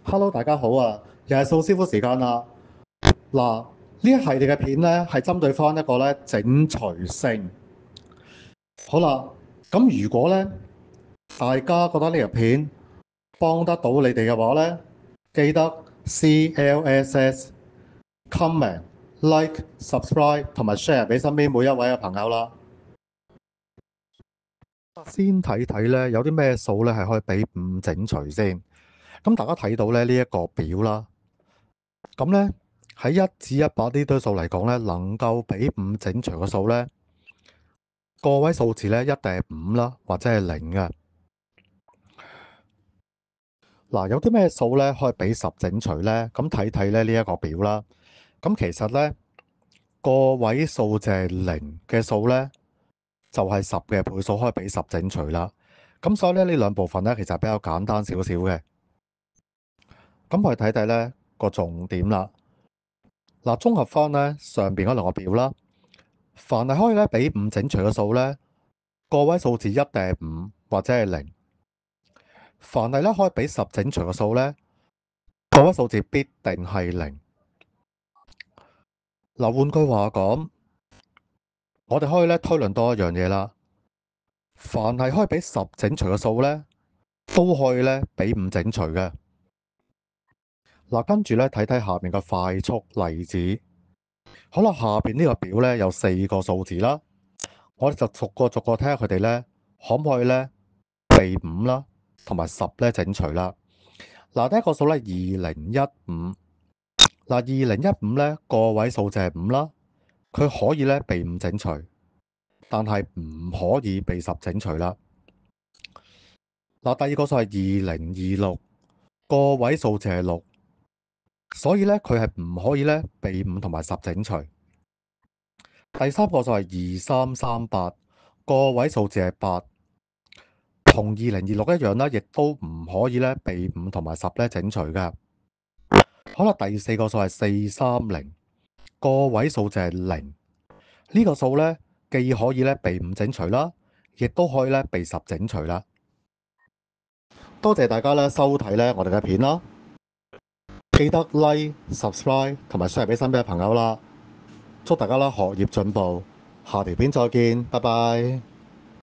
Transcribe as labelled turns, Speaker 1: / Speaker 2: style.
Speaker 1: Hello，大家好啊！又係掃師傅時間啦。嗱，呢一系列嘅片咧，係針對翻一個咧整除性。好啦，咁如果咧大家覺得呢條片幫得到你哋嘅話咧，記得 CLSS、comment、like、subscribe 同埋 share 俾身邊每一位嘅朋友啦。先睇睇咧，有啲咩數咧係可以俾5整除先。咁大家睇到咧呢一個表啦。咁咧喺1至100呢堆數嚟講咧，能夠俾5整除嘅數咧，個位數字咧一定係5啦，或者係0嘅。嗱，有啲咩數咧可以俾10整除咧？咁睇睇咧呢一個表啦。咁其實咧個位數字係0嘅數咧，就係10嘅倍數，可以俾10整除啦。咁所以咧呢兩部分咧其實比較簡單少少嘅。咁我哋睇睇咧個重點啦。嗱，綜合翻咧上邊嗰兩個表啦。凡係可以咧俾5整除嘅數咧，個位數字一定係5或者係0。凡係咧可以俾10整除嘅數咧，個位數字必定係0。嗱，換句話講，我哋可以咧推論多一樣嘢啦。凡係可以俾10整除嘅數咧，都可以咧俾5整除嘅。嗱，跟住咧睇睇下面嘅快速例子。好啦，下邊呢個表咧有4個數字啦，我哋就逐個逐個睇下佢哋咧可唔可以咧被5啦，同埋10咧整除啦。嗱，第一個數咧2015。嗱，2015咧個位數就係5啦，佢可以咧被5整除，但係唔可以被10整除啦。嗱，第二個數係2026，個位數就係6，所以咧佢係唔可以咧被5同埋10整除。第三個數係2338，個位數字係8，同2026一樣啦，亦都唔可以咧被5同埋10咧整除㗎。好啦，第四個數係430，個位數就係0。呢個數咧既可以咧被5整除啦，亦都可以咧被10整除啦。多謝大家咧收睇咧我哋嘅片啦，記得 like、subscribe 同埋 share 俾身邊嘅朋友啦。祝大家啦學業進步，下條片再見，拜拜。